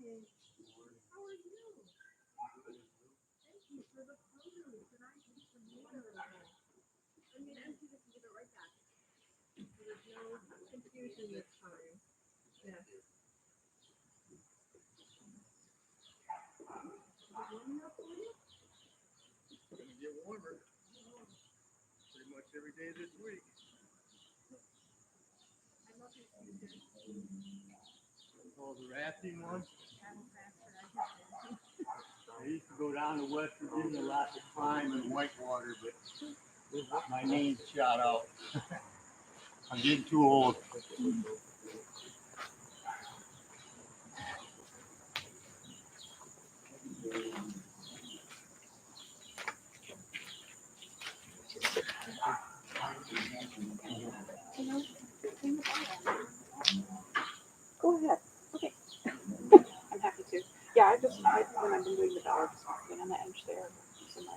Gonna get warmer pretty much every day this week. Oh, the rafting one? I used to go down to West Virginia a lot to climb in whitewater, but my name shot out. I'm getting too old. Go ahead. Okay. I'm happy to. Yeah, when I've been doing the dogs, I've been on the edge there. Using my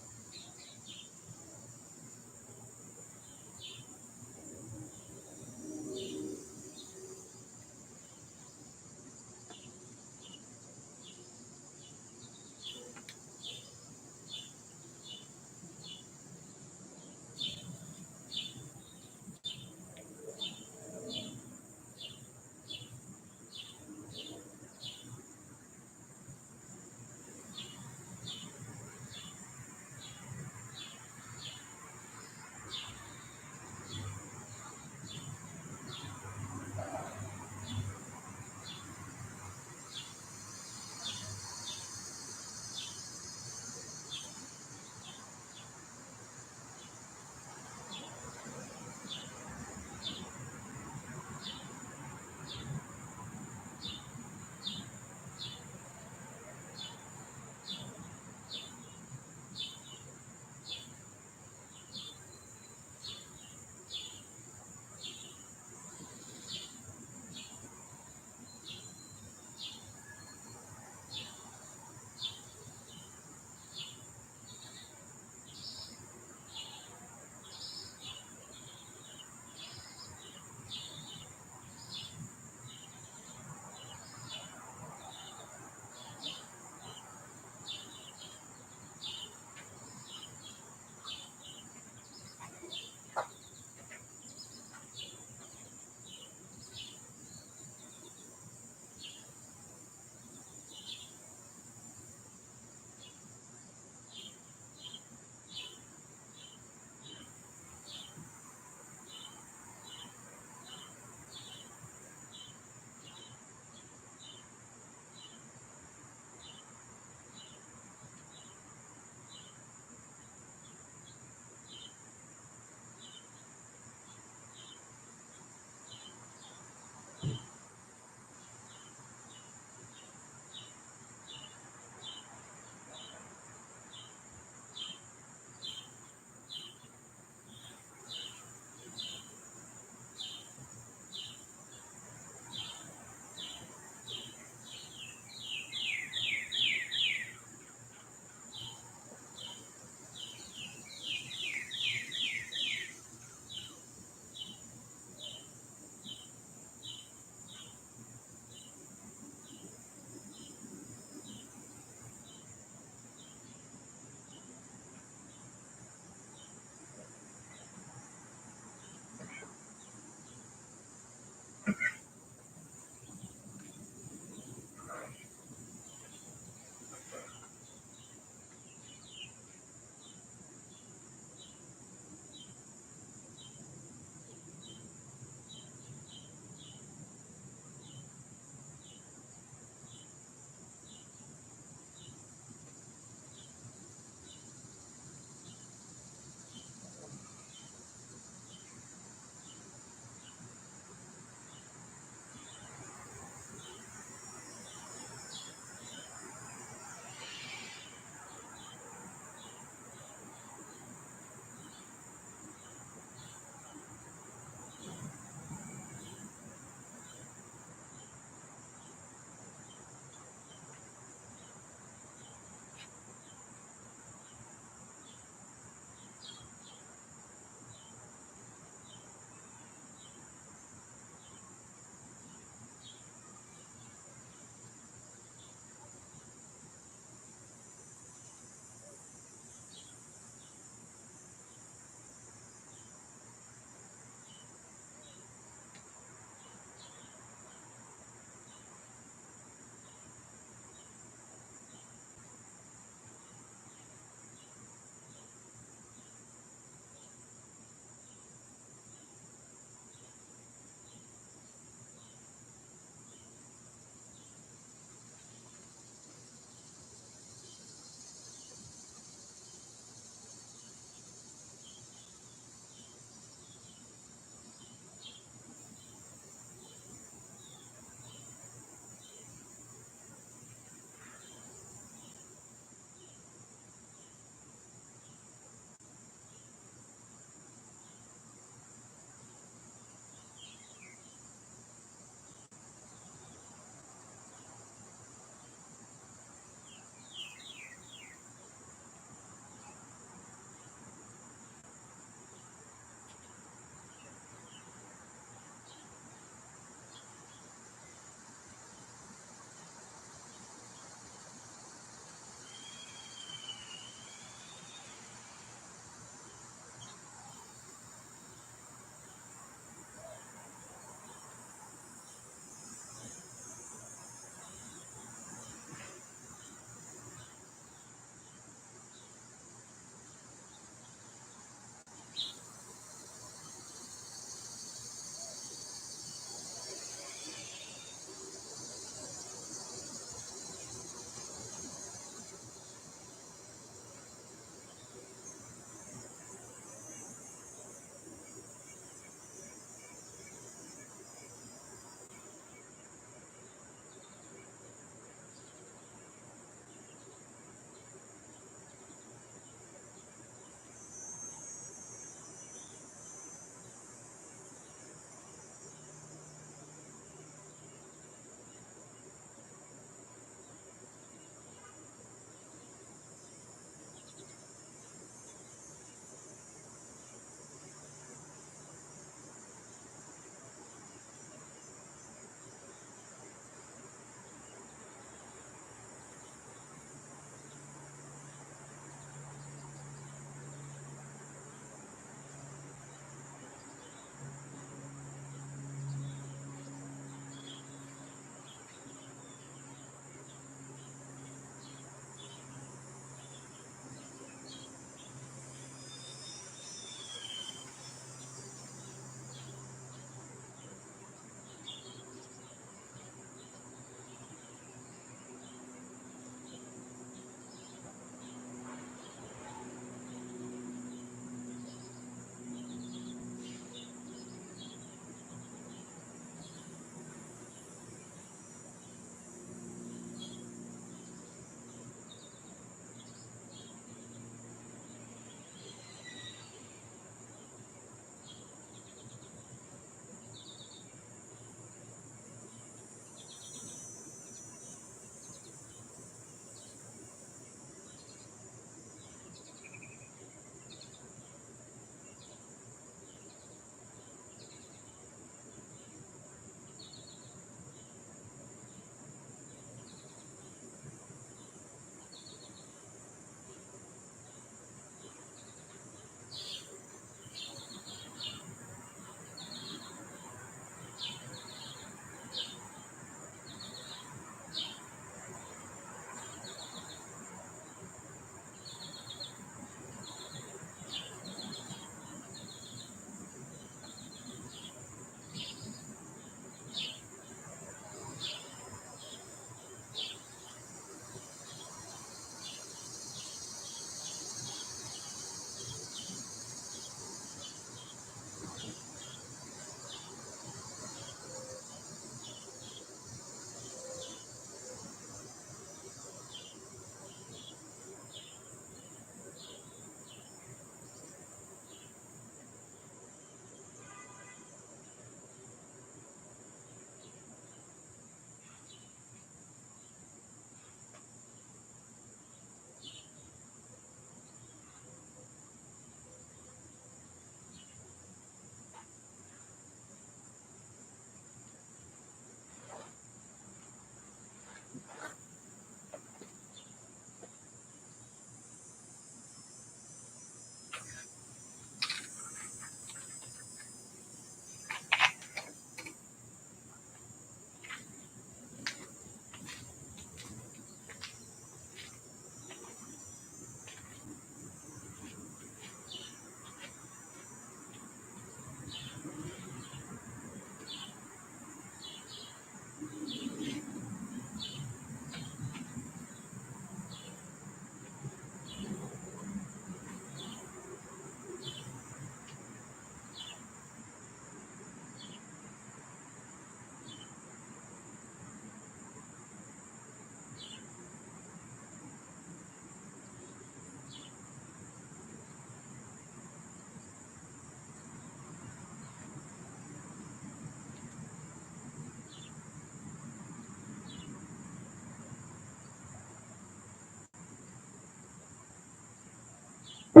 Gata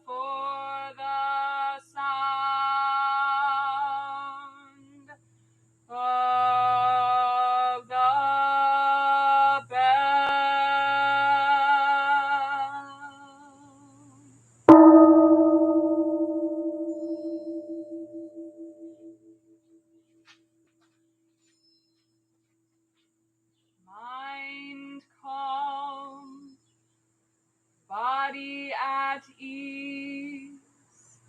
for the sound of the bell. Mind calm, body at ease,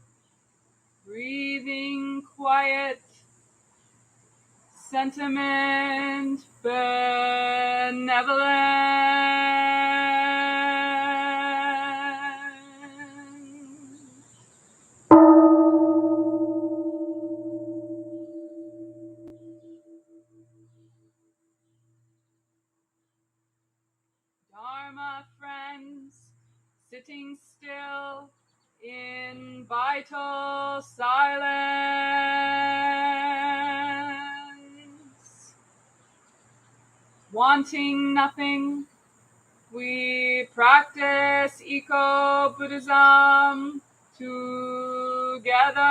breathing quiet, sentiment benevolent. Dharma friends, sitting still in vital silence, wanting nothing, we practice eco-Buddhism together.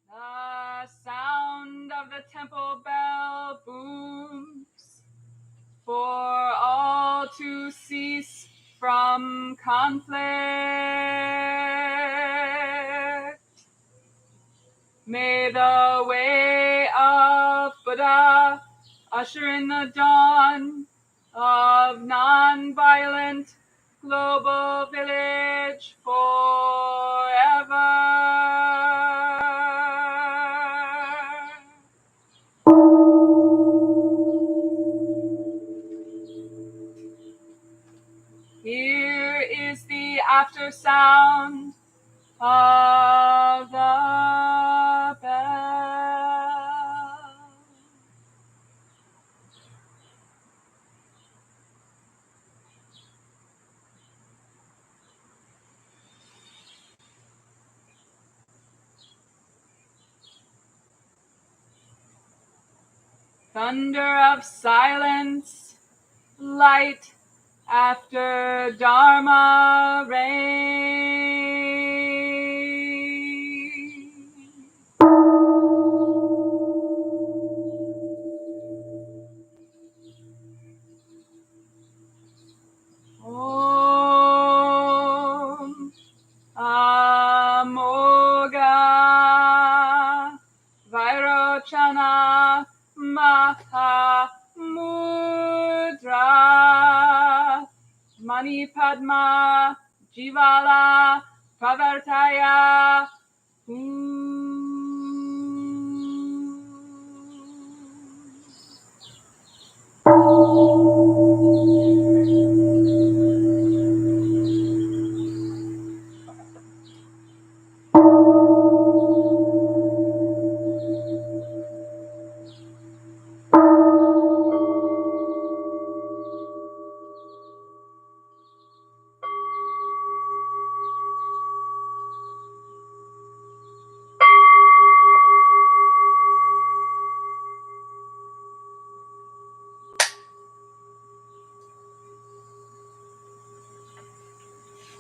The sound of the temple bell booms for all to cease from conflict. May the way of Buddha usher in the dawn of non-violent global village forever. Here is the after sound of the bell. Thunder of silence, light after Dharma rain. Om Amoga Vairochana Maha Mudra Mani Padma Jivala Pravartaya.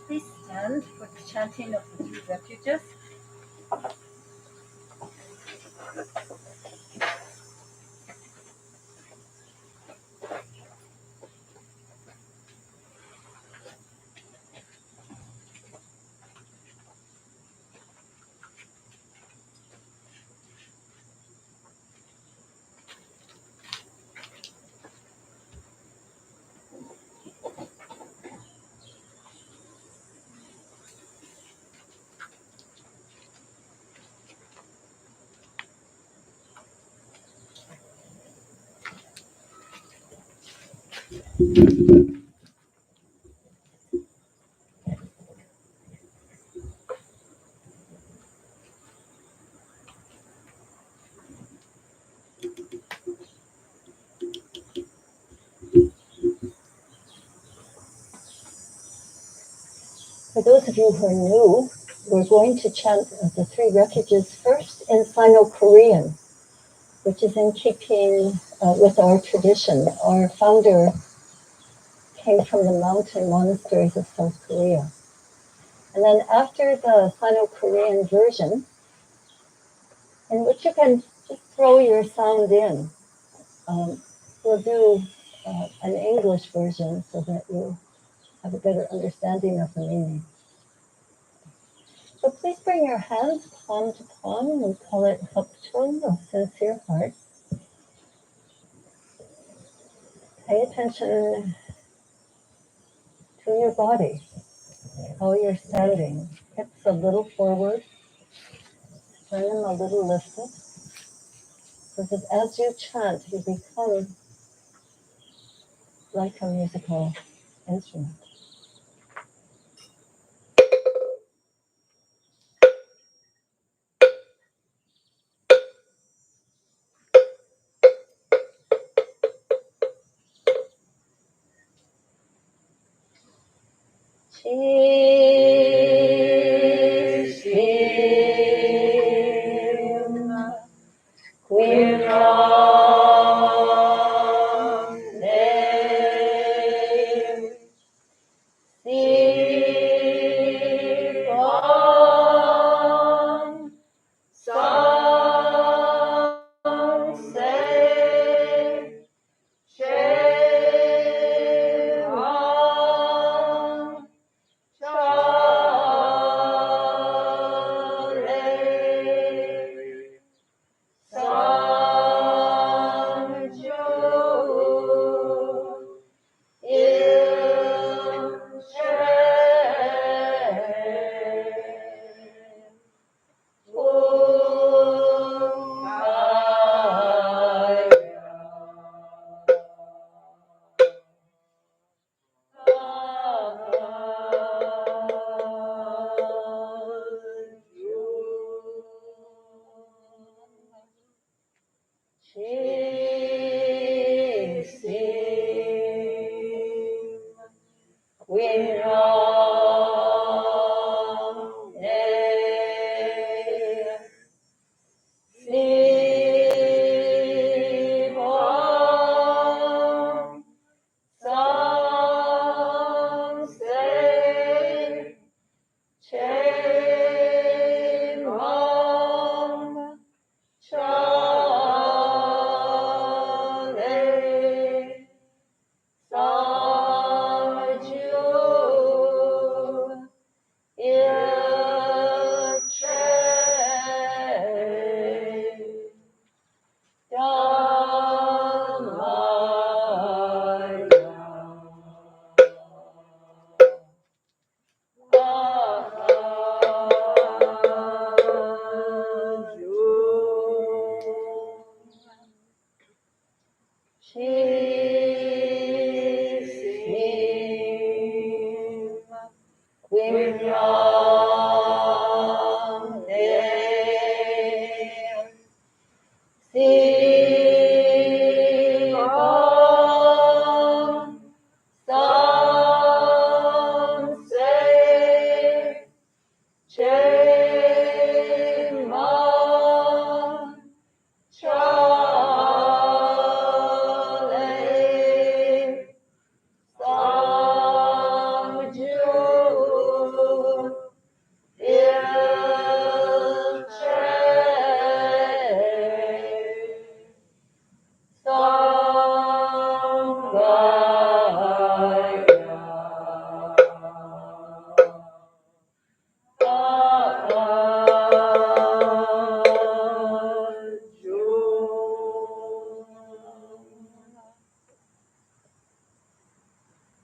Please stand for the chanting of the three refuges. For those of you who are new, we're going to chant the three refuges first in Sino-Korean, which is in keeping with our tradition. Our founder came from the mountain monasteries of South Korea. And then after the Sino-Korean version, in which you can just throw your sound in, we'll do an English version so that you have a better understanding of the meaning. So please bring your hands palm to palm. We call it hapchon, of sincere heart. Pay attention to your body, how you're standing. Hips a little forward, sternum a little lifted. So that as you chant, you become like a musical instrument.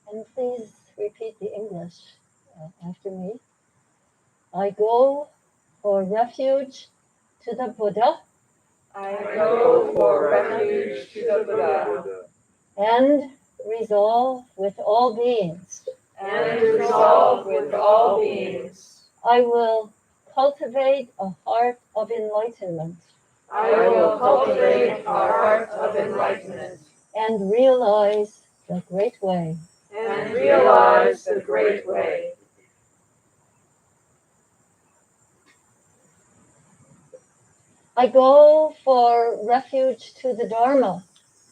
And please repeat the English after me. I go for refuge to the Buddha. I go for refuge to the Buddha And resolve with all beings. and resolve with all beings. I will cultivate a heart of enlightenment I will cultivate a heart of enlightenment and realize the great way. and realize the great way. I go for refuge to the Dharma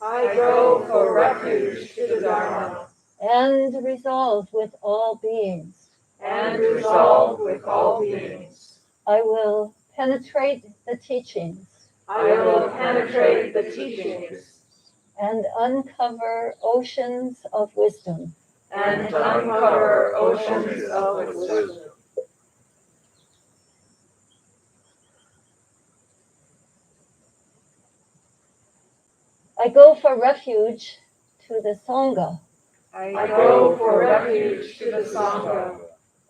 I go for refuge to the Dharma and resolve with all beings. and resolve with all beings. I will penetrate the teachings I will penetrate the teachings and uncover oceans of wisdom. and uncover oceans of wisdom. I go for refuge to the Sangha I go for refuge to the Sangha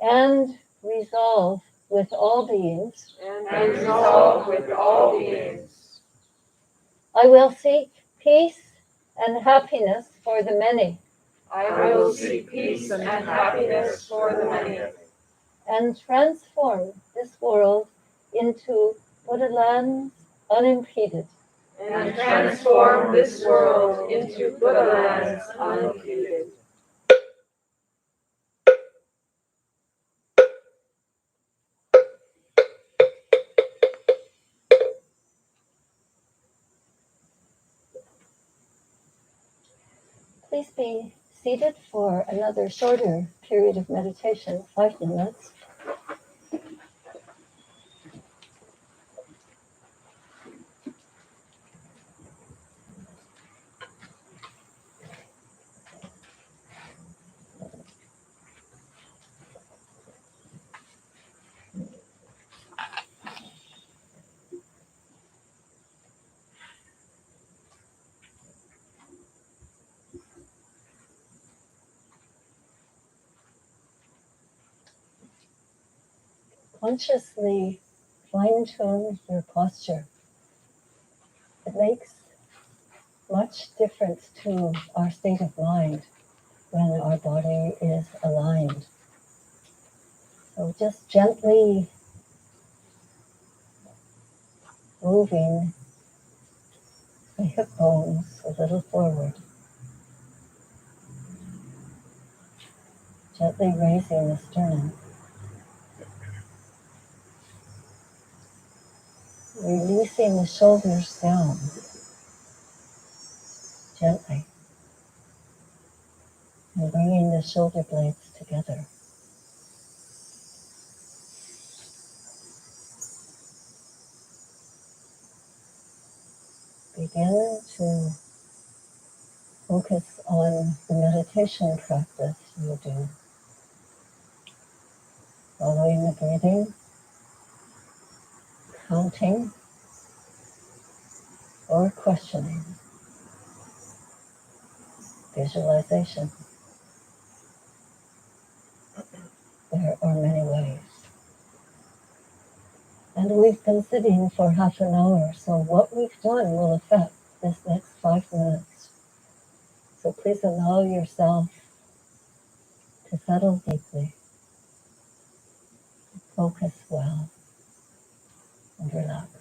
and resolve with all beings. and resolve with all beings. I will seek peace and happiness for the many I will seek peace and happiness for the many and transform this world into Buddha lands unimpeded. and transform this world into Buddha lands unimpeded. Please be seated for another shorter period of meditation, 5 minutes. Consciously fine-tune your posture. It makes much difference to our state of mind when our body is aligned. So just gently moving the hip bones a little forward, gently raising the sternum, releasing the shoulders down gently, and bringing the shoulder blades together. Begin to focus on the meditation practice you do, following the breathing, counting, or questioning, visualization. There are many ways. And we've been sitting for half an hour, so what we've done will affect this next 5 minutes. So please allow yourself to settle deeply, focus well, and relax.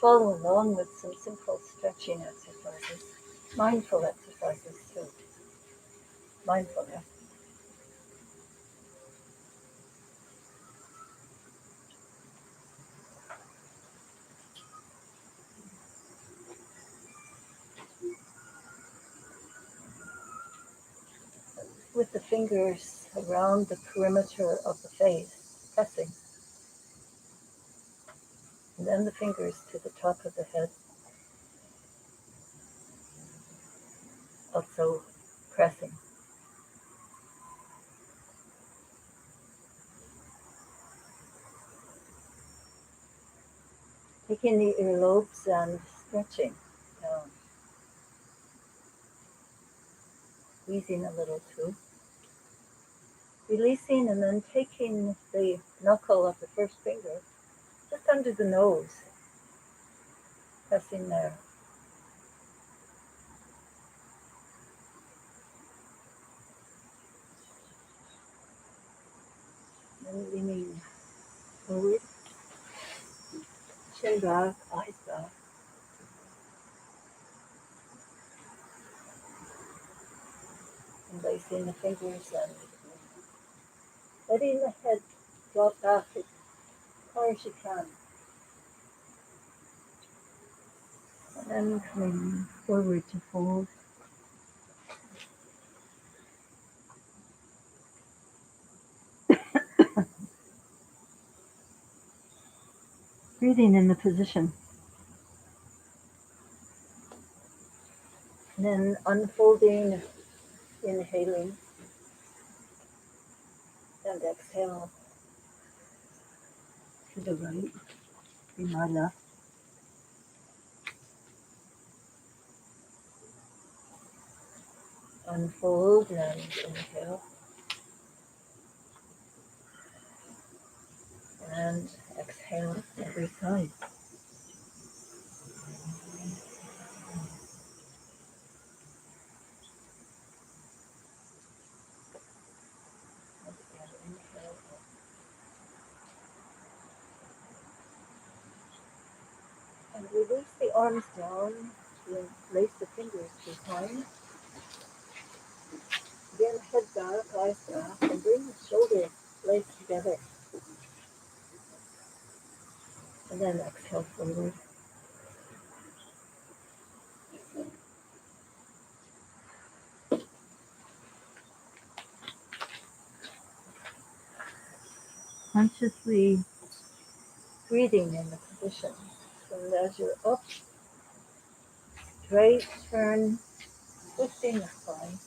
follow along with some simple stretching exercises, mindful exercises too. Mindfulness. With the fingers around the perimeter of the face, pressing. And then the fingers to the top of the head, also pressing. Taking the earlobes and stretching down. Squeezing a little too. Releasing and then taking the knuckle of the first finger just under the nose. Pressing there. Then leaning forward. Chin back, eyes back. And placing the fingers and letting the head drop back as far as you can. And then coming forward to fold. Breathing in the position. And then unfolding, inhaling, and exhale to the right, to my left. Unfold and inhale. And exhale every side. And again, inhale. And release the arms down to place the fingers behind. Again, head back, eyes back, and bring the shoulders blades together. And then exhale forward. Consciously breathing in the position. And as you're up, straight, turn, twisting the spine.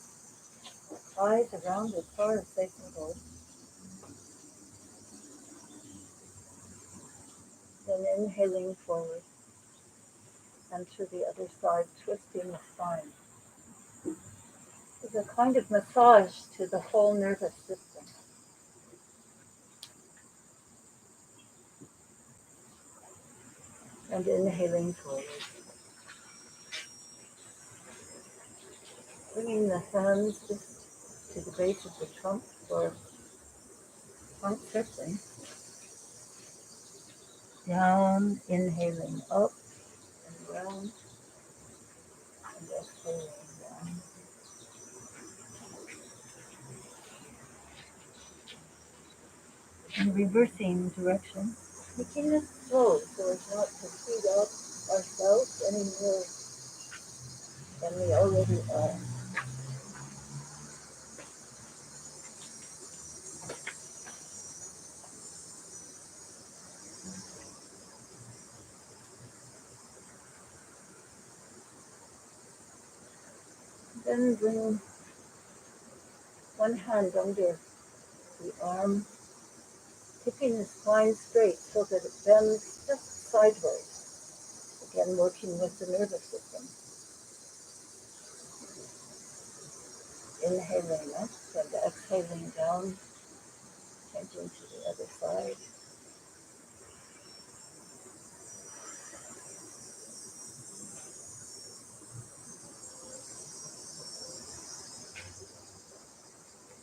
Eyes around as far as they can go. Then inhaling forward. And to the other side, twisting the spine. It's a kind of massage to the whole nervous system. And inhaling forward. Bringing the hands just to the base of the trunk for trunk circling. Down, inhaling up and round. And exhaling down. And reversing direction. Making this slow so as not to speed up ourselves any more than we already are. Then bring one hand under the arm, keeping the spine straight so that it bends just sideways. Again, working with the nervous system. Inhaling up and exhaling down, changing to the other side.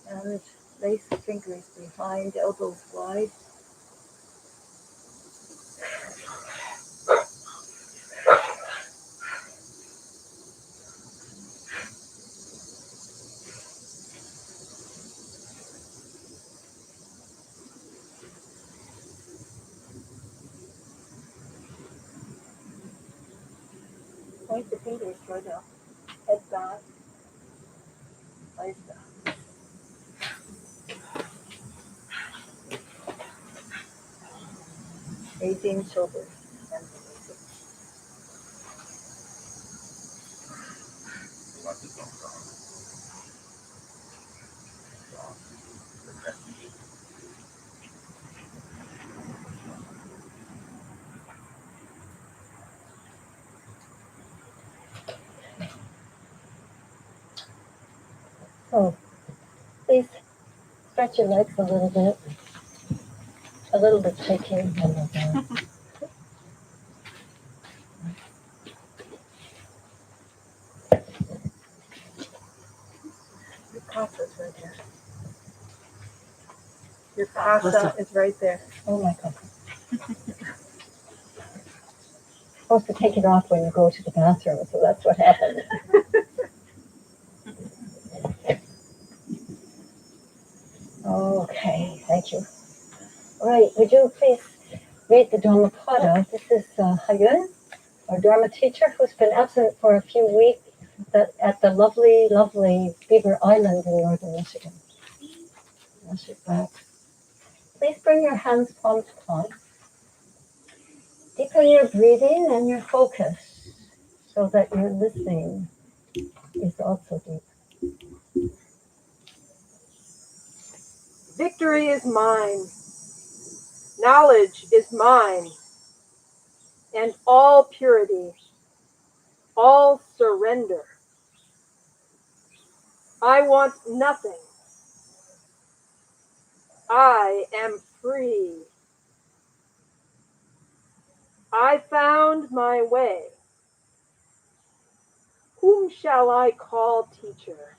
And place the fingers behind, elbows wide. Point the fingers toward the head back, eyes back. Raising shoulders and releasing. So please stretch your legs a little bit shaky. And, Your pasa's right there. Your pasa is right there. oh my God. Supposed to take it off when you go to the bathroom, so that's what happened. Okay, thank you. All right, would you please read the Dhammapada? This is Hayun, our Dharma teacher, who's been absent for a few weeks at the lovely, lovely Beaver Island in northern Michigan. Back. Please bring your hands palm to palm. Deepen your breathing and your focus so that your listening is also deep. Victory is mine. Knowledge is mine. And all purity, all surrender. I want nothing. I am free. I found my way. Whom shall I call teacher?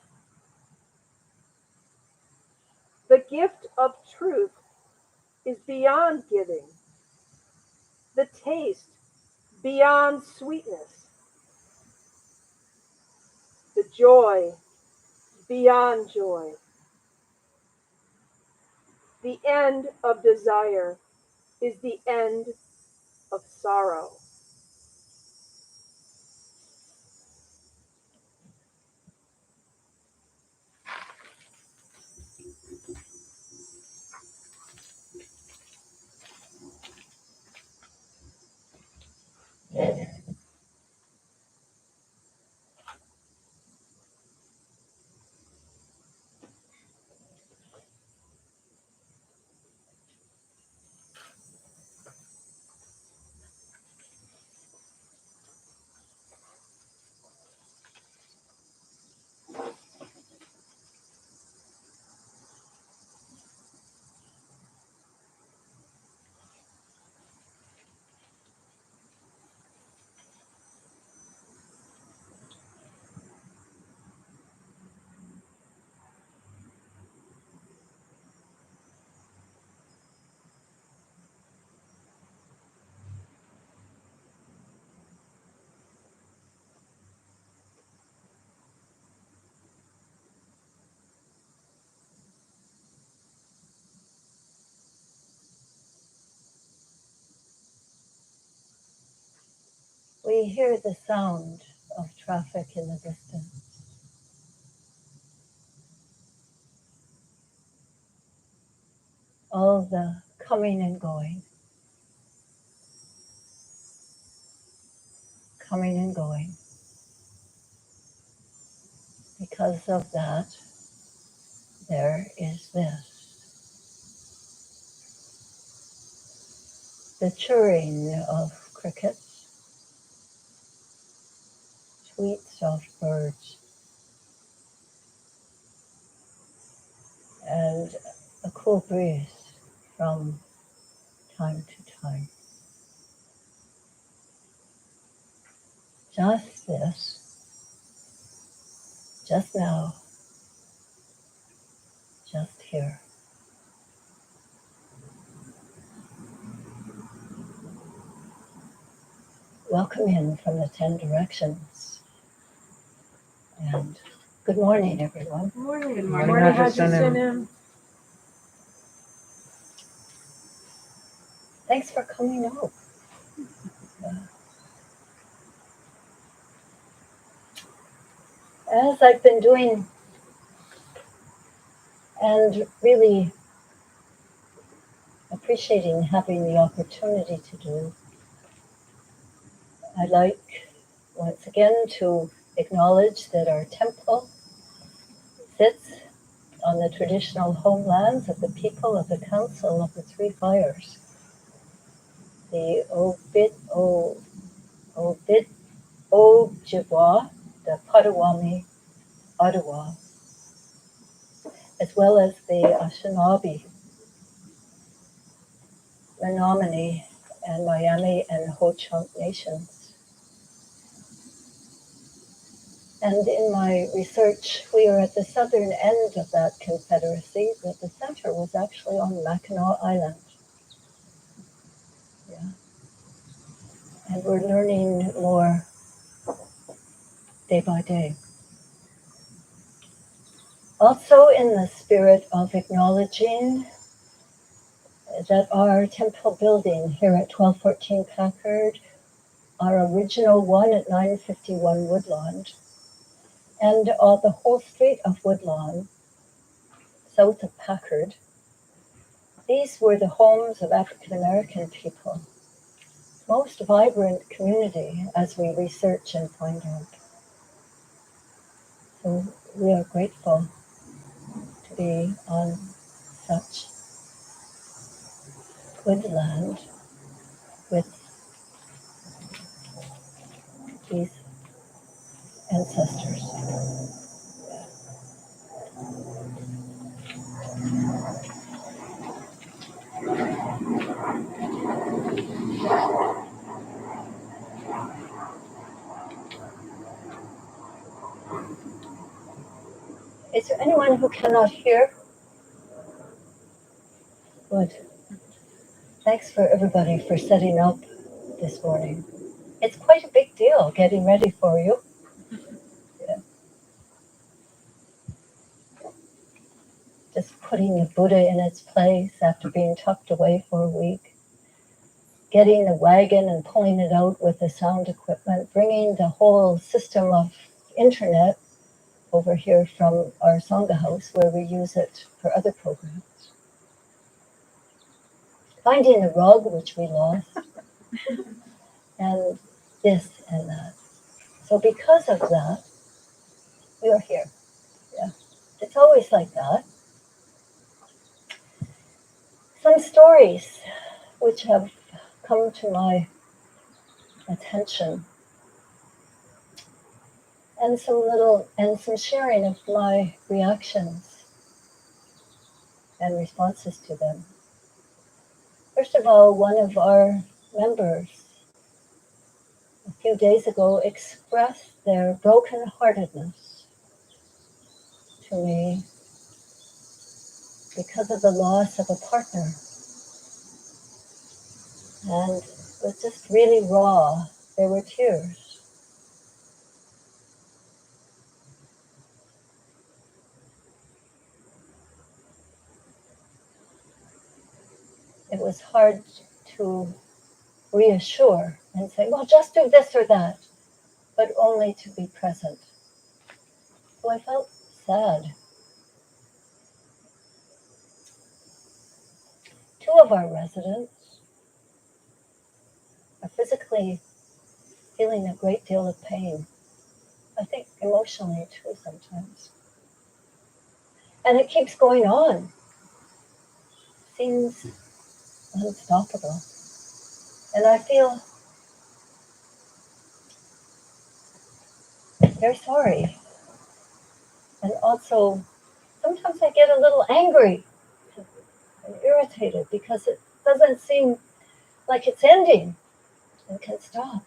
The gift of truth is beyond giving. The taste beyond sweetness. The joy beyond joy. The end of desire is the end of sorrow. We hear the sound of traffic in the distance. All the coming and going. Coming and going. Because of that, there is this. The chirring of crickets, sweet soft birds, and a cool breeze from time to time. Just this, just now, just here. Welcome in from the 10 directions. And good morning, everyone. Good morning. Good morning, Hajisanim. Thanks for coming out. as I've been doing and really appreciating having the opportunity to do, I'd like once again to acknowledge that our temple sits on the traditional homelands of the people of the Council of the Three Fires, the Ojibwa, the Potawatomi, Ottawa, as well as the Anishinaabe, Menominee, and Miami and Ho-Chunk nations. And in my research, we are at the southern end of that confederacy, but the center was actually on Mackinac Island. Yeah. And we're learning more day by day. Also in the spirit of acknowledging that our temple building here at 1214 Packard, our original one at 951 Woodlawn, and the whole street of Woodlawn, south of Packard, these were the homes of African American people. Most vibrant community as we research and find out. So we are grateful to be on such good land with these ancestors. Is there anyone who cannot hear? Good. Thanks for everybody for setting up this morning. It's quite a big deal getting ready for you. Yeah. Just putting the Buddha in its place after being tucked away for a week. Getting the wagon and pulling it out with the sound equipment, bringing the whole system of internet over here from our Sangha house where we use it for other programs. Finding the rug, which we lost, and this and that. So because of that, we are here. Yeah. It's always like that. Some stories which have come to my attention, and some sharing of my reactions and responses to them. First of all, one of our members a few days ago expressed their brokenheartedness to me because of the loss of a partner. And it was just really raw. There were tears. It was hard to reassure and say, well, just do this or that, but only to be present. So I felt sad. Two of our residents are physically feeling a great deal of pain. I think emotionally too sometimes. And it keeps going on. Seems unstoppable. And I feel very sorry. And also, sometimes I get a little angry and irritated because it doesn't seem like it's ending and can stop.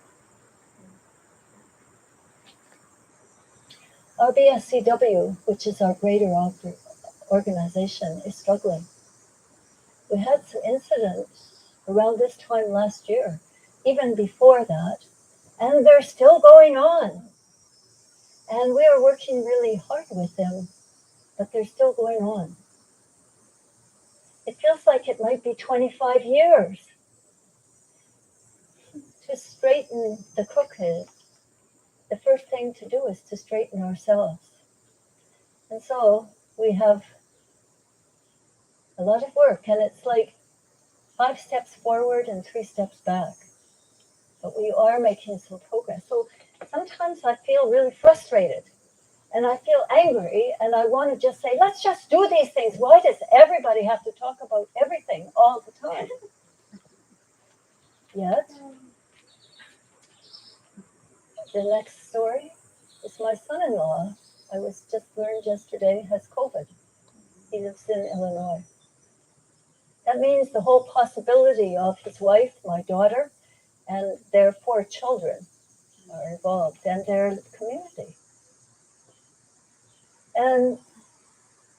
Our BSCW, which is our greater organization, is struggling. We had some incidents around this time last year, even before that, and they're still going on. And we are working really hard with them, but they're still going on. It feels like it might be 25 years to straighten the crooked the first thing to do is to straighten ourselves. And so we have a lot of work, and it's like 5 steps forward and 3 steps back. But we are making some progress. So sometimes I feel really frustrated and I feel angry and I want to just say, let's just do these things. Why does everybody have to talk about everything all the time? Yet, the next story is my son-in-law. I was just learned yesterday has COVID. He lives in Illinois. That means the whole possibility of his wife, my daughter, and their 4 children are involved, and their community. And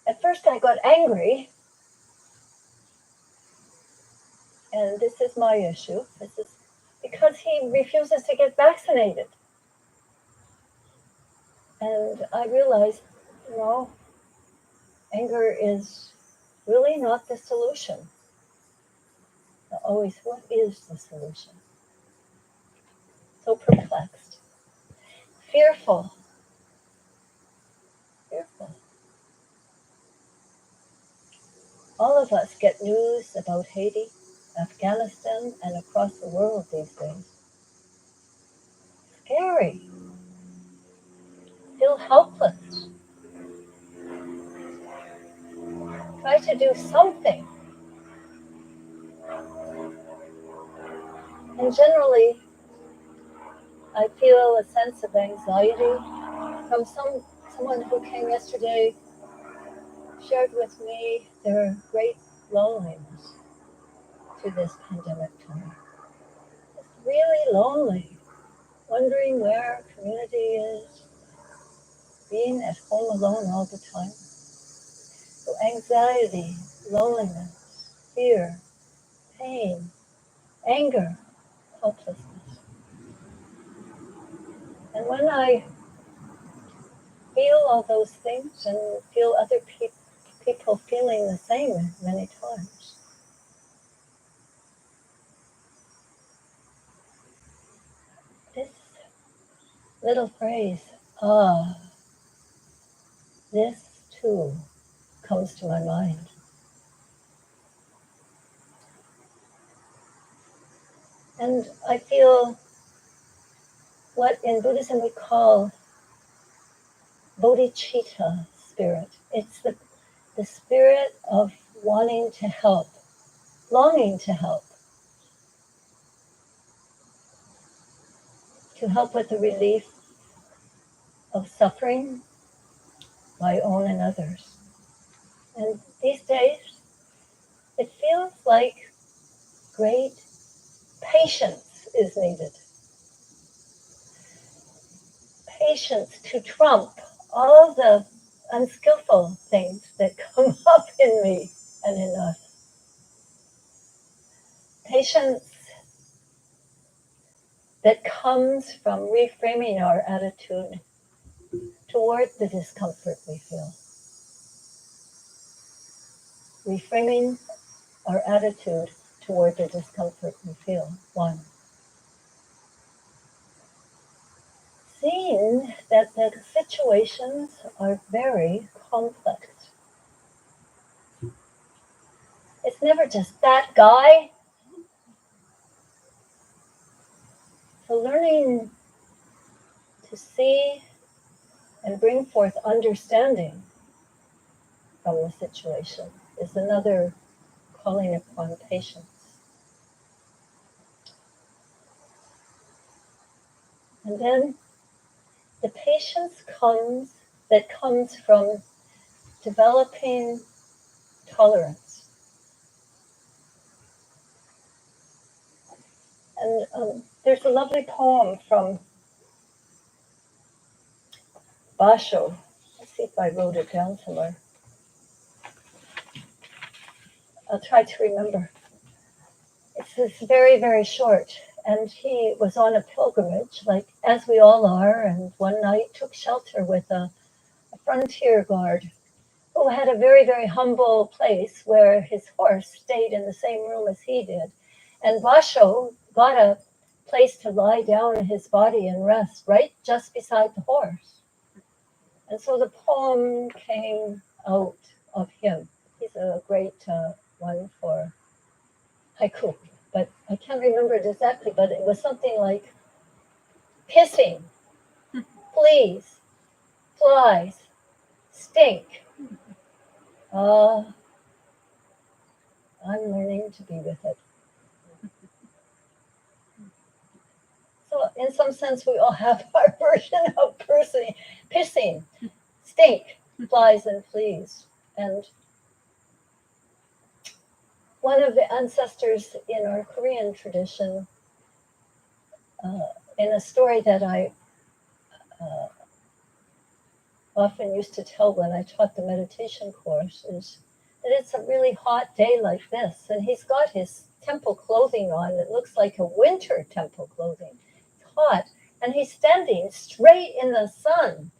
at first I got angry, and this is my issue. This is because he refuses to get vaccinated. And I realized, anger is really not the solution. Always, what is the solution? So perplexed, fearful. All of us get news about Haiti, Afghanistan, and across the world these days. Scary. Feel helpless. Try to do something. And generally, I feel a sense of anxiety from someone who came yesterday, shared with me their great loneliness through this pandemic time. It's really lonely, wondering where community is, being at home alone all the time. So anxiety, loneliness, fear, pain, anger, helplessness. And when I feel all those things and feel other people feeling the same many times, this little phrase, this too comes to my mind. And I feel what in Buddhism we call bodhicitta spirit. It's the spirit of wanting to help, longing to help with the relief of suffering, my own and others. And these days, it feels like great patience is needed. Patience to trump all the unskillful things that come up in me and in us. Patience that comes from reframing our attitude toward the discomfort we feel. Reframing our attitude toward the discomfort we feel. 1. Seeing that the situations are very complex. It's never just that guy. So learning to see and bring forth understanding from the situation is another calling upon patience. And then the patience that comes from developing tolerance. And there's a lovely poem from Basho. Let's see if I wrote it down somewhere. I'll try to remember. It's very, very short. And he was on a pilgrimage, like as we all are, and one night took shelter with a frontier guard who had a very, very humble place where his horse stayed in the same room as he did. And Basho got up place to lie down his body and rest, right just beside the horse. And so the poem came out of him. He's a great one for haiku, but I can't remember it exactly, but it was something like pissing, fleas, flies, stink. I'm learning to be with it. So in some sense, we all have our version of pissing, stink, flies and fleas. And one of the ancestors in our Korean tradition, in a story that I often used to tell when I taught the meditation course, is that it's a really hot day like this, and he's got his temple clothing on that looks like a winter temple clothing. It's hot, and he's standing straight in the sun,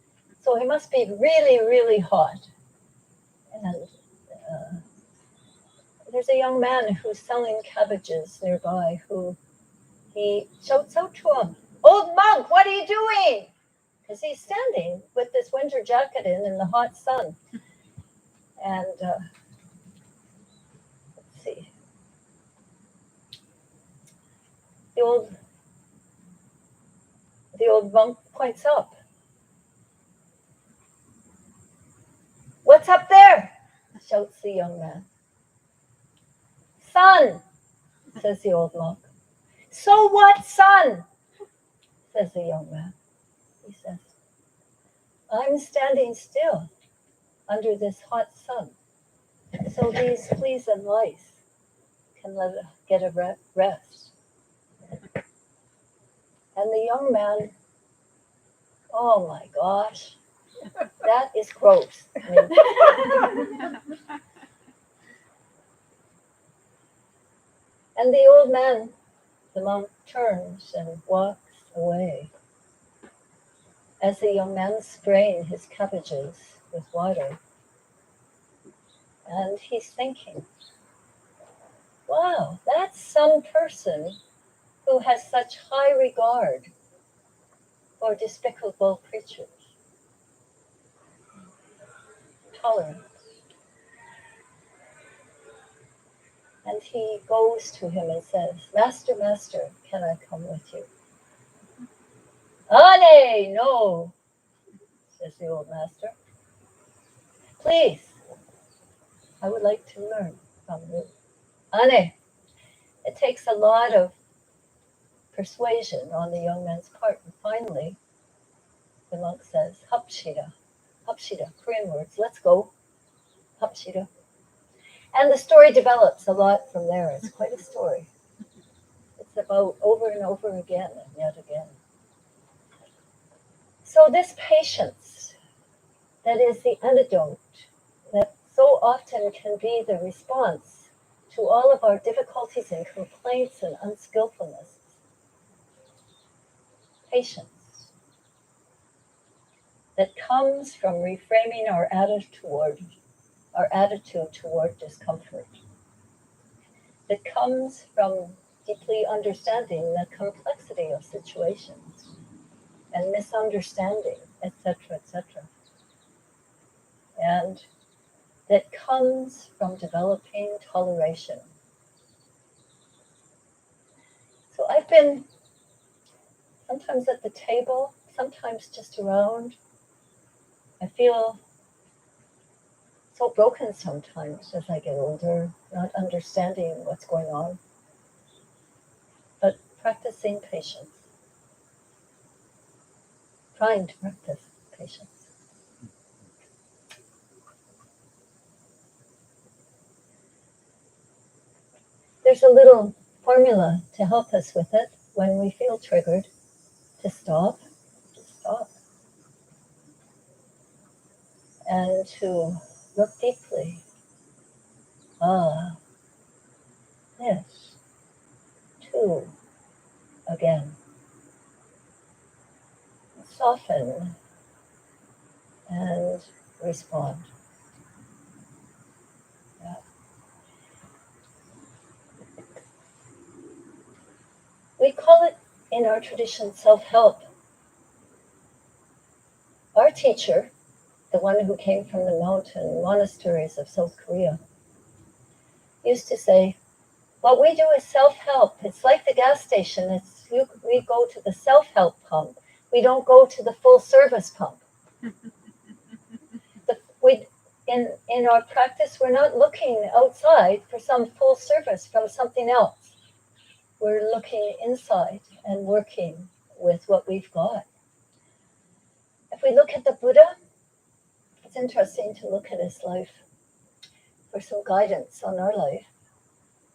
so he must be really, really hot. And there's a young man who's selling cabbages nearby who he shouts out to him, "Old monk, what are you doing?" Because he's standing with this winter jacket in the hot sun. And let's see. The old monk points up. "What's up there?" shouts the young man. "Sun," says the old monk. "So what, sun?" says the young man. He says, "I'm standing still under this hot sun, so these fleas and lice can get a rest." And the young man, "Oh my gosh, that is gross." I mean, and the old man, the monk, turns and walks away as the young man spraying his cabbages with water. And he's thinking, wow, that's some person who has such high regard for despicable creatures. Tolerance. And he goes to him and says, "Master, master, can I come with you?" "Ane, no," says the old master. "Please, I would like to learn from you." "Ane." It takes a lot of persuasion on the young man's part. And finally, the monk says, "Hapshira." Hapshira, Korean words, let's go. Hapshira. And the story develops a lot from there. It's quite a story. It's about over and over again and yet again. So this patience that is the antidote, that so often can be the response to all of our difficulties and complaints and unskillfulness. Patience that comes from reframing our attitude toward discomfort. That comes from deeply understanding the complexity of situations and misunderstanding, etc., etc. And that comes from developing toleration. So I've been sometimes at the table, sometimes just around. I feel so broken sometimes as I get older, not understanding what's going on, but practicing patience, trying to practice patience. There's a little formula to help us with it when we feel triggered, to stop, and to look deeply. This, too, again. Soften and respond. Yeah. We call it in our tradition, self-help, our teacher, the one who came from the mountain monasteries of South Korea, used to say, what we do is self-help. It's like the gas station. We go to the self-help pump. We don't go to the full-service pump. In our practice, we're not looking outside for some full service from something else. We're looking inside and working with what we've got. If we look at the Buddha, it's interesting to look at his life for some guidance on our life.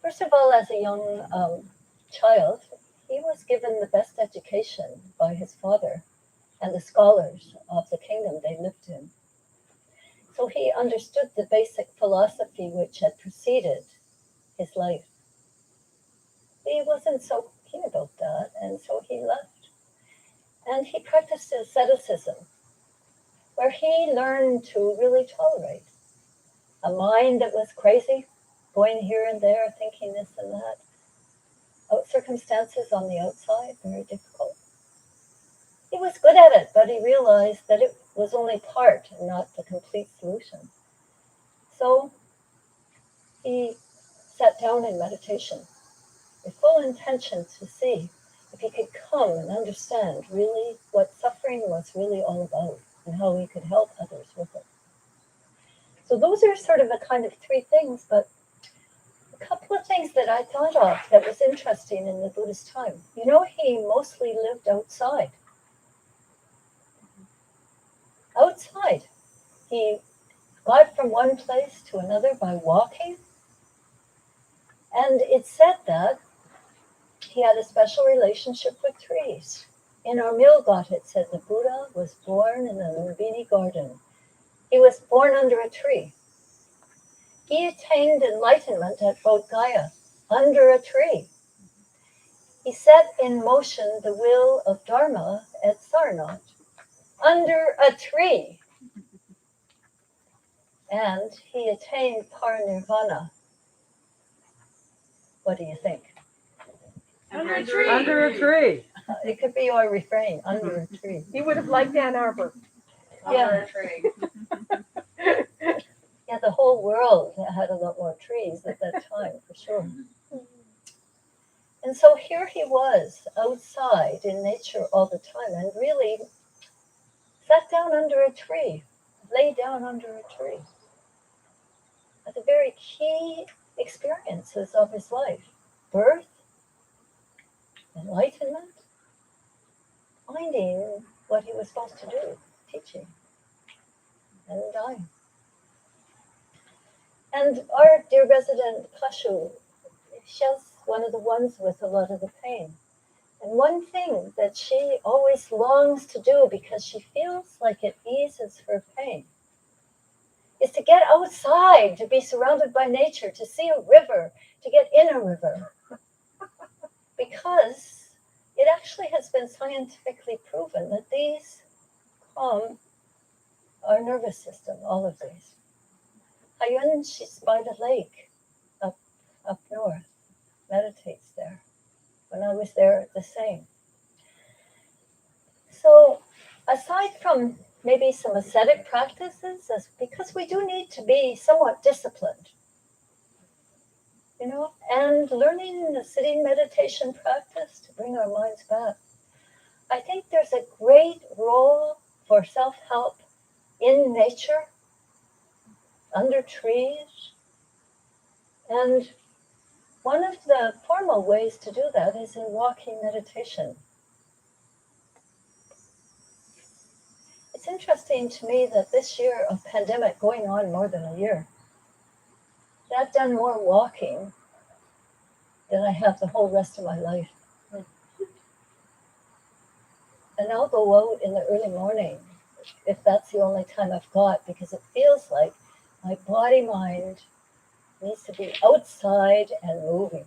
First of all, as a young child, he was given the best education by his father and the scholars of the kingdom they lived in. So he understood the basic philosophy which had preceded his life. He wasn't so keen about that, and so he left. And he practiced asceticism, where he learned to really tolerate a mind that was crazy, going here and there, thinking this and that. Circumstances on the outside, very difficult. He was good at it, but he realized that it was only part and not the complete solution. So he sat down in meditation with full intention to see if he could come and understand really what suffering was really all about and how he could help others with it. So those are sort of the kind of three things, but a couple of things that I thought of that was interesting in the Buddhist time. You know, he mostly lived outside. Outside. He got from one place to another by walking. And it's said that he had a special relationship with trees. In our Milgat, it said the Buddha was born in the Lumbini garden. He was born under a tree. He attained enlightenment at Bodh Gaya, under a tree. He set in motion the wheel of Dharma at Sarnath, under a tree. And he attained parinirvana. What do you think? Under a tree. Under a tree. It could be our refrain, under a tree. He would have liked Ann Arbor. Under a tree. Yeah, the whole world had a lot more trees at that time, for sure. And so here he was, outside in nature all the time, and really sat down under a tree, lay down under a tree. At the very key experiences of his life, birth, enlightenment, finding what he was supposed to do, teaching, and dying. And our dear resident Kashu, she's one of the ones with a lot of the pain. And one thing that she always longs to do because she feels like it eases her pain is to get outside, to be surrounded by nature, to see a river, to get in a river. Because it actually has been scientifically proven that these calm our nervous system, all of these. Hayun, she's by the lake up north, meditates there. When I was there, the same. So aside from maybe some ascetic practices, because we do need to be somewhat disciplined, and learning the sitting meditation practice to bring our minds back. I think there's a great role for self-help in nature, under trees, and one of the formal ways to do that is in walking meditation. It's interesting to me that this year of pandemic, going on more than a year, that I've done more walking than I have the whole rest of my life. And I'll go out in the early morning if that's the only time I've got, because it feels like my body-mind needs to be outside and moving.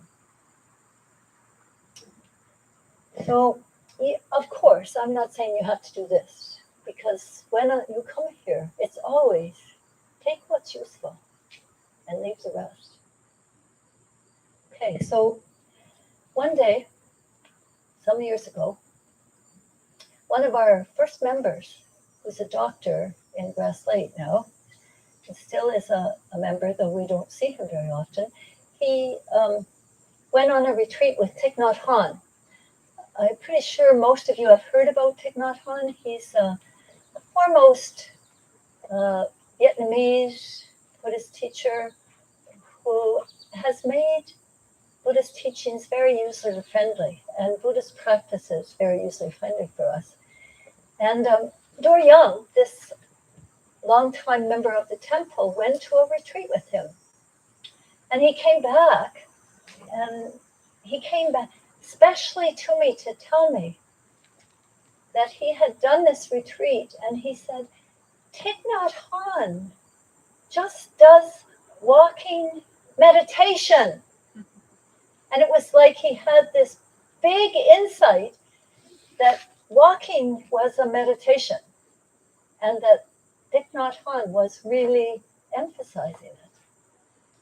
So, of course, I'm not saying you have to do this, because when you come here, it's always take what's useful and leave the rest. Okay, so one day, some years ago, one of our first members, who's a doctor in Grass Lake now, and still is a member, though we don't see him very often, he went on a retreat with Thich Nhat Hanh. I'm pretty sure most of you have heard about Thich Nhat Hanh. He's the foremost Vietnamese Buddhist teacher who has made Buddhist teachings very user-friendly and Buddhist practices very user-friendly for us. And Dor Young, this longtime member of the temple, went to a retreat with him. And he came back, especially to me to tell me that he had done this retreat, and he said, Thich Nhat Hanh just does walking meditation. And it was like he had this big insight that walking was a meditation and that Thich Nhat Hanh was really emphasizing it.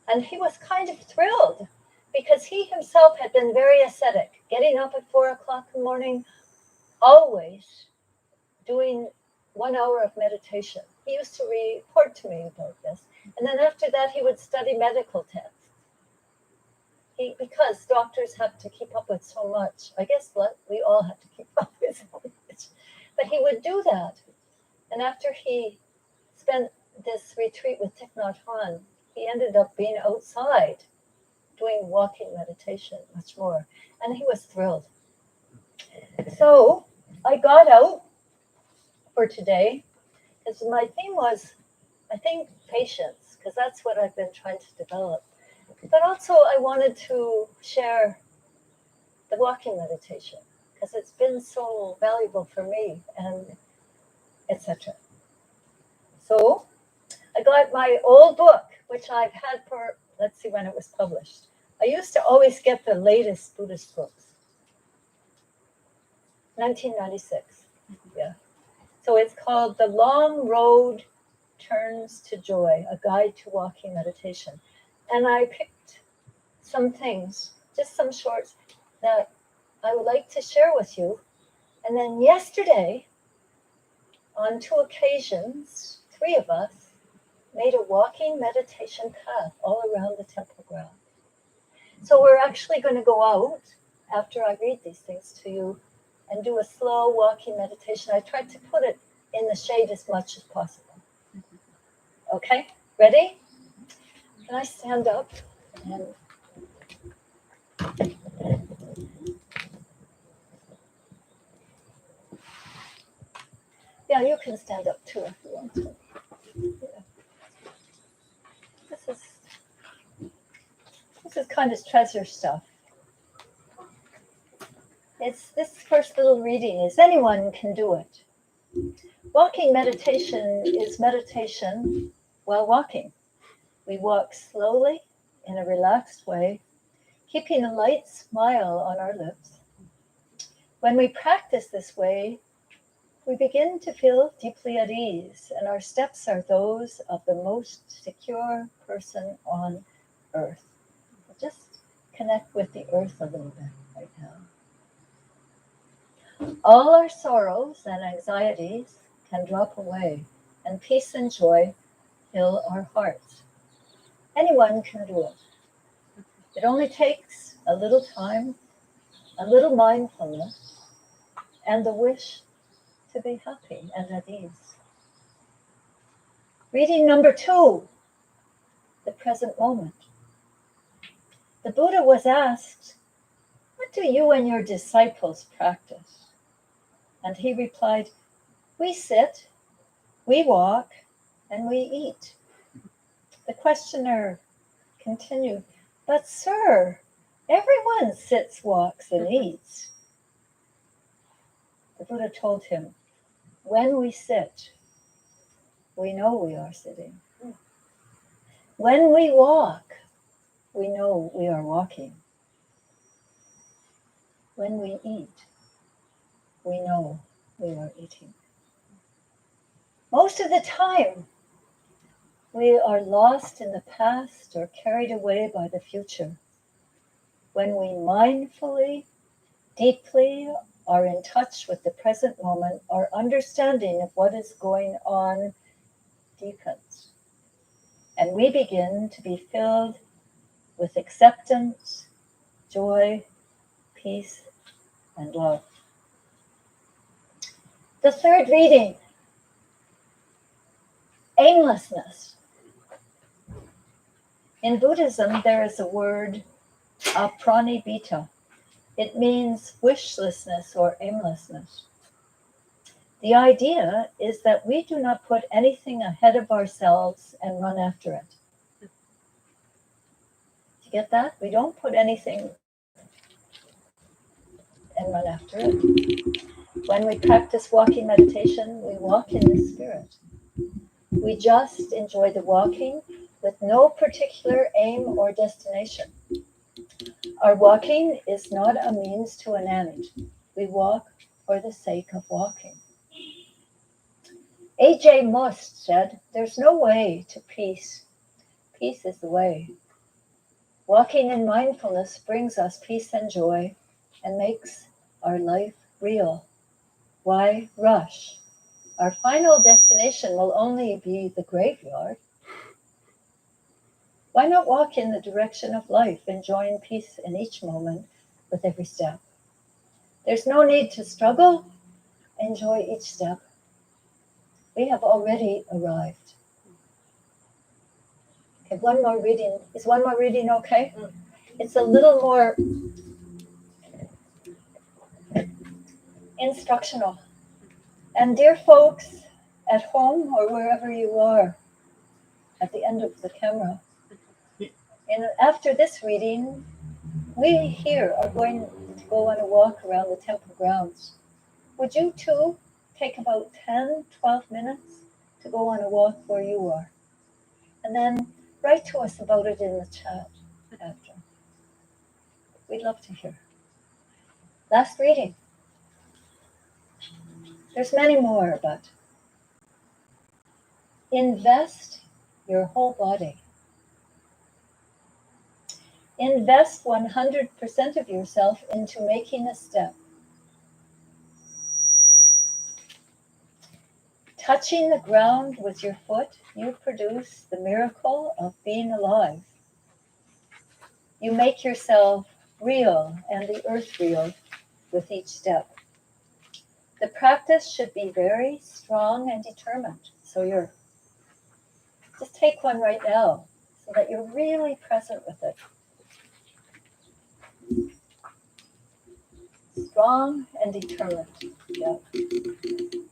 And he was kind of thrilled because he himself had been very ascetic, getting up at 4 o'clock in the morning, always doing 1 hour of meditation. He used to report to me about this. And then after that, he would study medical texts. Because doctors have to keep up with so much. I guess we all have to keep up with so much. But he would do that. And after he spent this retreat with Thich Nhat Hanh, he ended up being outside doing walking meditation much more. And he was thrilled. So I got out for today because my theme was, I think, patience, because that's what I've been trying to develop. But also I wanted to share the walking meditation because it's been so valuable for me and etc. So I got my old book, which I've had for, let's see when it was published. I used to always get the latest Buddhist books. 1996, yeah. So it's called The Long Road Turns to Joy, A Guide to Walking Meditation. And I picked some things, just some shorts that I would like to share with you. And then yesterday, on 2 occasions, 3 of us made a walking meditation path all around the temple ground. So we're actually going to go out after I read these things to you and do a slow walking meditation. I tried to put it in the shade as much as possible. Okay, ready? Can I stand up? And yeah, you can stand up too if you want to. Yeah. This is kind of treasure stuff. It's this first little reading is anyone can do it. Walking meditation is meditation while walking. We walk slowly in a relaxed way, keeping a light smile on our lips. When we practice this way, we begin to feel deeply at ease, and our steps are those of the most secure person on earth. Just connect with the earth a little bit right now. All our sorrows and anxieties can drop away, and peace and joy fill our hearts. Anyone can do it. It only takes a little time, a little mindfulness, and the wish to be happy and at ease. Reading number 2, the present moment. The Buddha was asked, "What do you and your disciples practice?" And he replied, "We sit, we walk, and we eat." The questioner continued, "But sir, everyone sits, walks, and eats." The Buddha told him, "When we sit, we know we are sitting. When we walk, we know we are walking. When we eat, we know we are eating." Most of the time, we are lost in the past or carried away by the future. When we mindfully deeply, are in touch with the present moment, our understanding of what is going on deepens. And we begin to be filled with acceptance, joy, peace, and love. The third reading, aimlessness. In Buddhism, there is a word, apranibhita. It means wishlessness or aimlessness. The idea is that we do not put anything ahead of ourselves and run after it. Do you get that? We don't put anything and run after it. When we practice walking meditation, we walk in the spirit. We just enjoy the walking with no particular aim or destination. Our walking is not a means to an end. We walk for the sake of walking. A.J. Most said, "There's no way to peace. Peace is the way." Walking in mindfulness brings us peace and joy and makes our life real. Why rush? Our final destination will only be the graveyard. Why not walk in the direction of life, enjoying peace in each moment with every step? There's no need to struggle. Enjoy each step. We have already arrived. Okay, one more reading. Is one more reading okay? It's a little more instructional. And dear folks at home or wherever you are, at the end of the camera, and after this reading, we here are going to go on a walk around the temple grounds. Would you too take about 10, 12 minutes to go on a walk where you are? And then write to us about it in the chat after. We'd love to hear. Last reading. There's many more, but invest your whole body. Invest 100% of yourself into making a step. Touching the ground with your foot, you produce the miracle of being alive. You make yourself real and the earth real with each step. The practice should be very strong and determined. So you're just take one right now so that you're really present with it. Strong and determined. Yeah.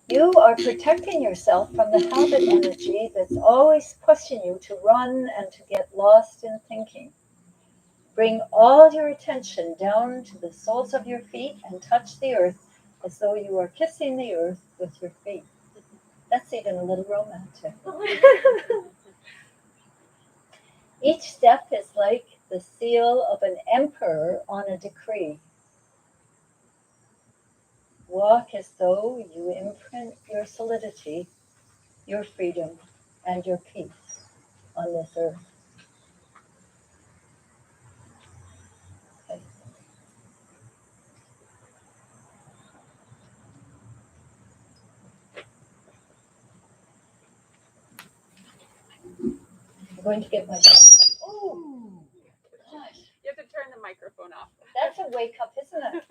You are protecting yourself from the habit energy that's always pushing you to run and to get lost in thinking. Bring all your attention down to the soles of your feet and touch the earth as though you are kissing the earth with your feet. That's even a little romantic. Each step is like the seal of an emperor on a decree. Walk as though you imprint your solidity, your freedom, and your peace on this earth. Okay. I'm going to get my... Oh, gosh. You have to turn the microphone off. That's a wake up, isn't it?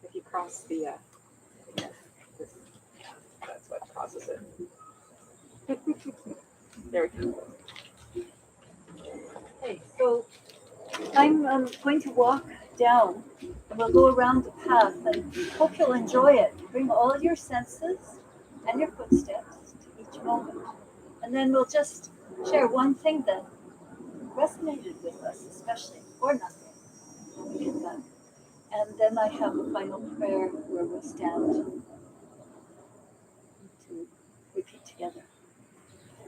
If you cross the, that's what causes it. There we go. Okay, so I'm going to walk down and we'll go around the path and hope you'll enjoy it. Bring all your senses and your footsteps to each moment. And then we'll just share one thing that resonated with us, especially, or nothing. We get that. And then I have a final prayer where we'll stand to repeat together.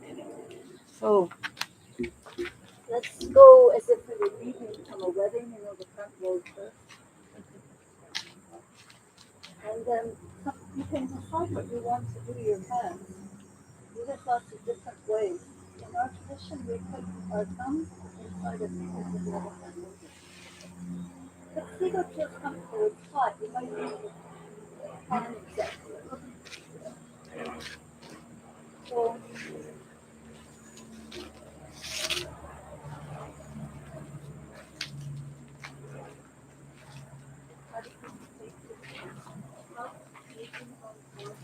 Okay. So let's go as if we were leaving from a wedding, the front row first. And then you can decide what you want to do your hands. You have lots of different ways. In our tradition, we put our thumbs inside of fingers of the other hand. If Sigo feels comfortable, it's hot. You might be able to hand exactly. So, how do you take this up, using on board?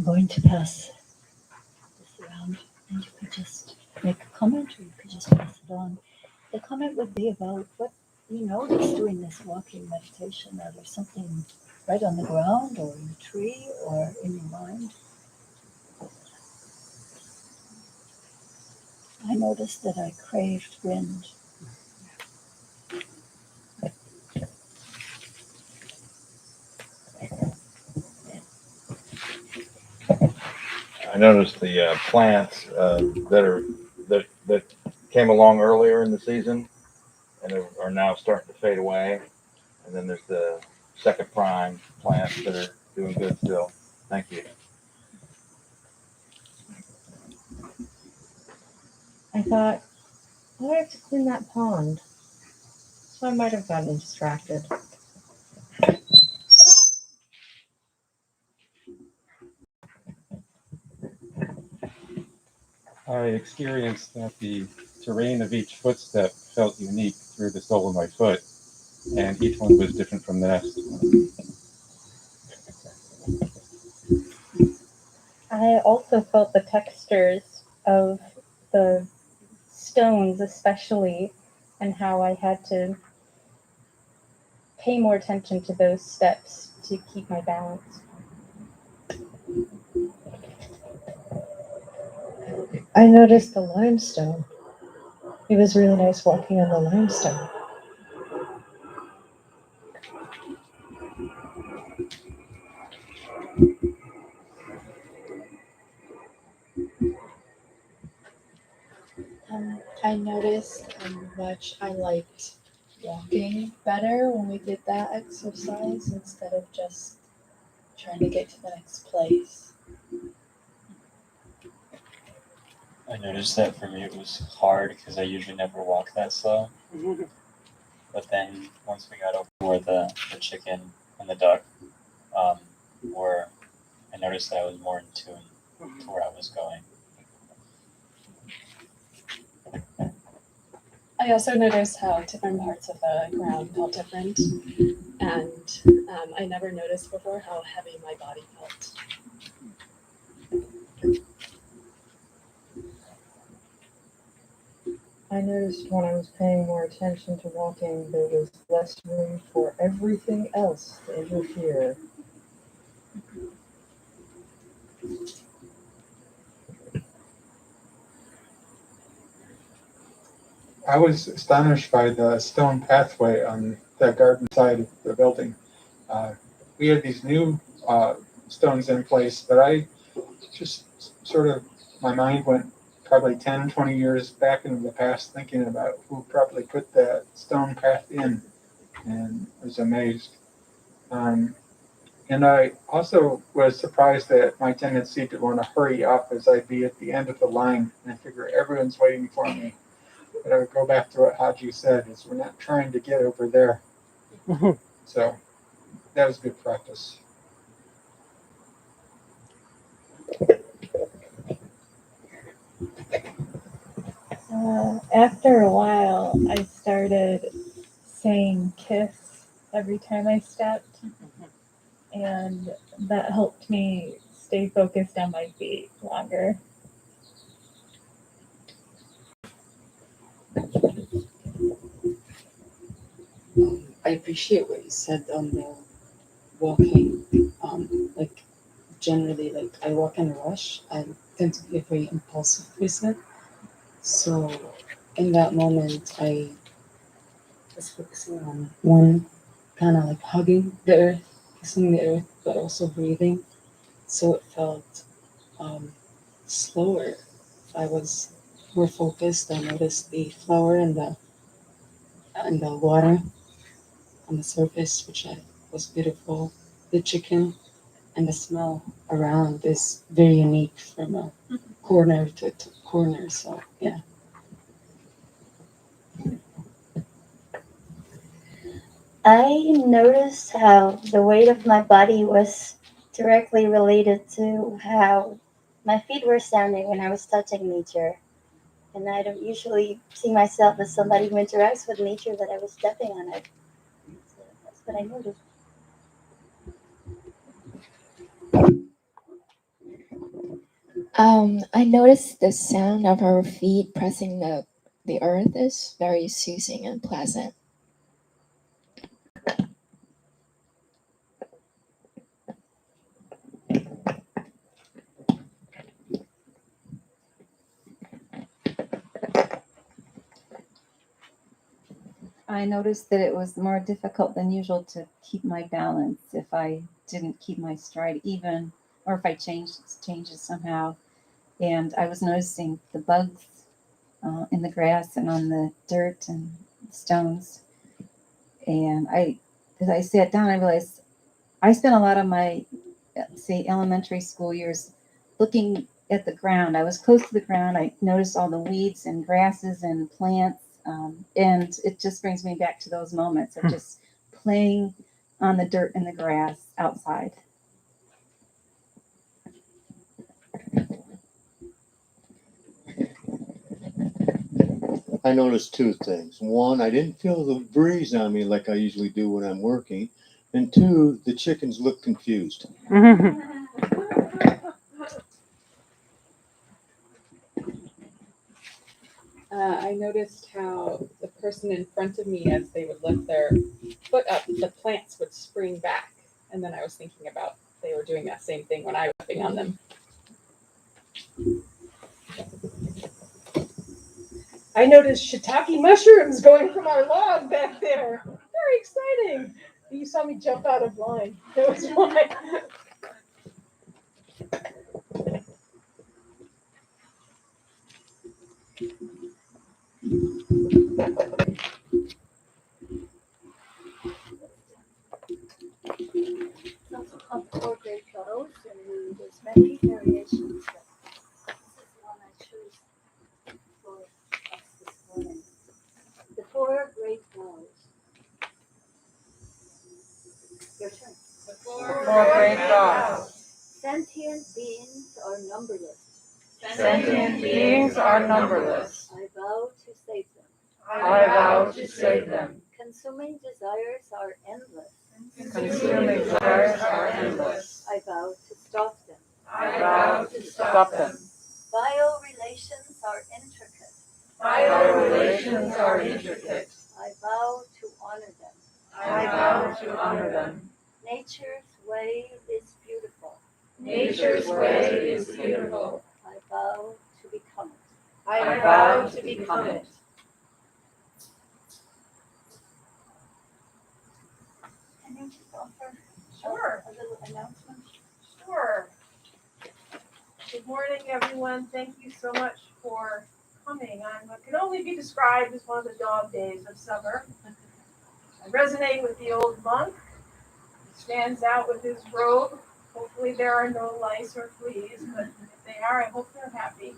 I'm going to pass this around, and you could just make a comment, or you could just pass it on. The comment would be about what you notice doing this walking meditation. Are there something right on the ground, or in a tree, or in your mind? I noticed that I craved wind. I noticed the plants that came along earlier in the season and are now starting to fade away. And then there's the second prime plants that are doing good still. Thank you. I thought, oh, I have to clean that pond. So I might have gotten distracted. I experienced that the terrain of each footstep felt unique through the sole of my foot, and each one was different from the next. I also felt the textures of the stones, especially, and how I had to pay more attention to those steps to keep my balance. I noticed the limestone. It was really nice walking on the limestone. I noticed how much I liked walking better when we did that exercise instead of just trying to get to the next place. I noticed that for me it was hard because I usually never walk that slow. But then once we got over where the chicken and the duck were, I noticed that I was more in tune to where I was going. I also noticed how different parts of the ground felt different, and I never noticed before how heavy my body felt. I noticed when I was paying more attention to walking, there was less room for everything else to interfere. I was astonished by the stone pathway on the garden side of the building. We had these new stones in place, but I just sort of, my mind went probably 10, 20 years back into the past thinking about who probably put that stone path in, and was amazed. And I also was surprised at my tendency to want to hurry up as I'd be at the end of the line, and I figure everyone's waiting for me. But I would go back to what Haji said, is we're not trying to get over there. So that was good practice. After a while, I started saying kiss every time I stepped, and that helped me stay focused on my feet longer. I appreciate what you said on the walking. Like generally, like I walk in a rush. I tend to be a very impulsive person. So in that moment, I was focusing on one, kind of like hugging the earth, kissing the earth, but also breathing. So it felt slower. I was more focused. I noticed the flower and the water on the surface, which was beautiful. The chicken and the smell around is very unique from a corner to corner. So yeah. I noticed how the weight of my body was directly related to how my feet were sounding when I was touching nature. And I don't usually see myself as somebody who interacts with nature, but I was stepping on it. So that's what I noticed. I noticed the sound of our feet pressing the earth is very soothing and pleasant. I noticed that it was more difficult than usual to keep my balance if I didn't keep my stride even, or if I changed it somehow. And I was noticing the bugs in the grass and on the dirt and stones. And as I sat down, I realized I spent a lot of my, say, elementary school years looking at the ground. I was close to the ground. I noticed all the weeds and grasses and plants. And it just brings me back to those moments of just playing on the dirt and the grass outside. I noticed two things. One, I didn't feel the breeze on me like I usually do when I'm working. And two, the chickens look confused. I noticed how the person in front of me, as they would lift their foot up, the plants would spring back. And then I was thinking about they were doing that same thing when I was stepping on them. I noticed shiitake mushrooms going from our log back there. Very exciting. You saw me jump out of line. That was why. It's also called four great bows, and there's many variations. But this is the one I chose for us this morning. The four great bows. Your turn. The four great bows. Sentient beings are numberless. Sentient beings are numberless. I vow to save them. I vow to save them. Consuming desires are endless. Consuming desires are endless. I vow to stop them. I vow to stop them. Bio-relations are intricate. Bio-relations are intricate. I vow to honor them. I vow to honor them. Nature's way is beautiful. Nature's way is beautiful. I vow to become it. I vow to become it. Can you just offer Sure. a little announcement? Sure. Good morning, everyone. Thank you so much for coming on what can only be described as one of the dog days of summer. I resonate with the old monk. He stands out with his robe. Hopefully there are no lice or fleas, but if they are, I hope they're happy.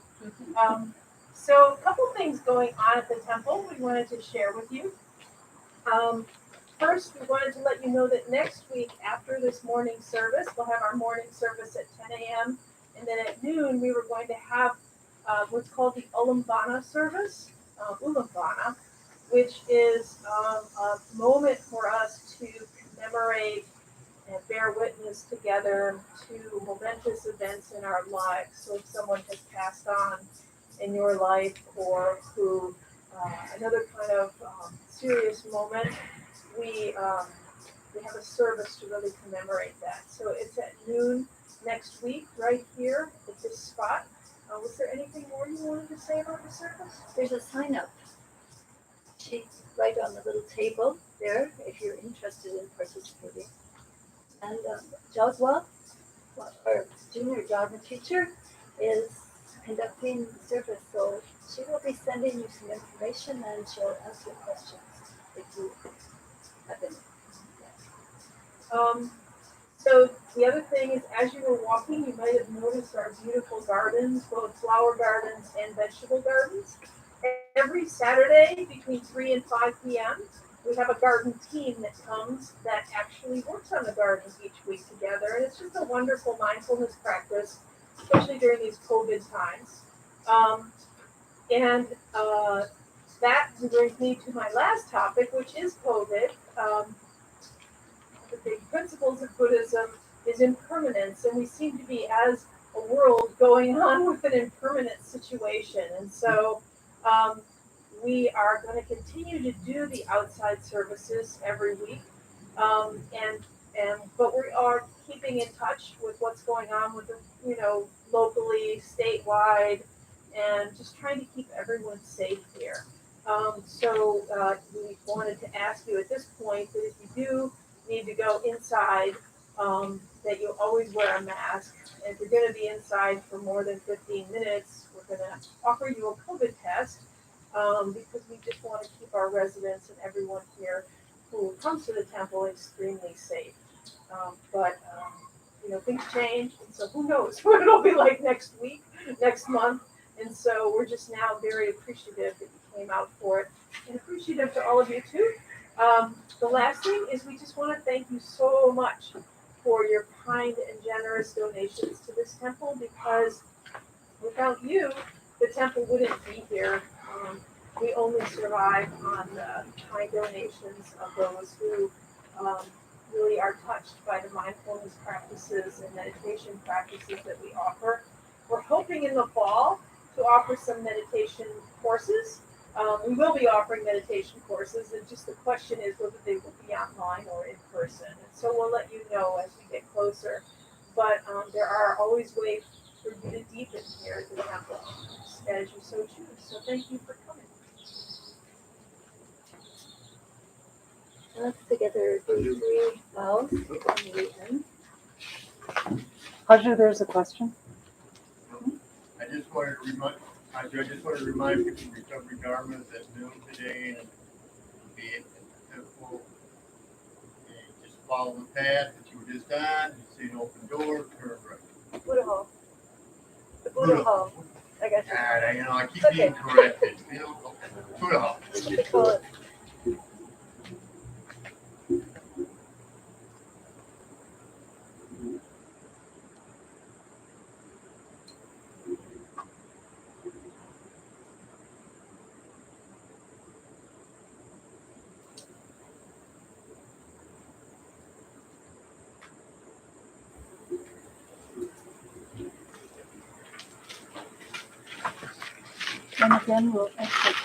So a couple things going on at the temple we wanted to share with you. First, we wanted to let you know that next week after this morning service, we'll have our morning service at 10 a.m. And then at noon, we were going to have what's called the Ulambana service, Ulambana, which is a moment for us to commemorate and bear witness together to momentous events in our lives. So if someone has passed on in your life or who another kind of serious moment, we have a service to really commemorate that. So it's at noon next week, right here at this spot. Was there anything more you wanted to say about the service? There's a sign up sheet right on the little table there if you're interested in participating. And Joswa, our junior Dharma teacher, is conducting the service, so she will be sending you some information and she'll answer questions if you have any. So the other thing is, as you were walking, you might have noticed our beautiful gardens, both flower gardens and vegetable gardens. Every Saturday between 3 and 5 p.m., we have a garden team that comes that actually works on the gardens each week together. And it's just a wonderful mindfulness practice, especially during these COVID times. That brings me to my last topic, which is COVID. The big principles of Buddhism is impermanence, and we seem to be as a world going on with an impermanent situation. And so we are going to continue to do the outside services every week. But we are keeping in touch with what's going on with the, locally, statewide, and just trying to keep everyone safe here. We wanted to ask you at this point that if you do need to go inside, that you always wear a mask. And if you're going to be inside for more than 15 minutes, we're going to offer you a COVID test because we just want to keep our residents and everyone here who comes to the temple extremely safe. Things change, and so who knows what it'll be like next week, next month. And so we're just now very appreciative that you came out for it, and appreciative to all of you too. The last thing is we just want to thank you so much for your kind and generous donations to this temple, because without you, the temple wouldn't be here. We only survive on the kind donations of those who really are touched by the mindfulness practices and meditation practices that we offer. We're hoping in the fall to offer some meditation courses. We will be offering meditation courses, and just the question is whether they will be online or in person. And so we'll let you know as we get closer. But there are always ways for you to deepen here at the temple as you so choose. So thank you for coming. Let's together do 3 vows and we end. Audrey, there's a question. I just wanted to remind people Recovery Dharma is at noon today, and be at the temple. And just follow the path that you were just on. You see an open door, turn right. Buddha Hall. The Buddha Hall. I got you. I keep being corrected. Buddha Hall. That's what they call it. And again, we'll exit.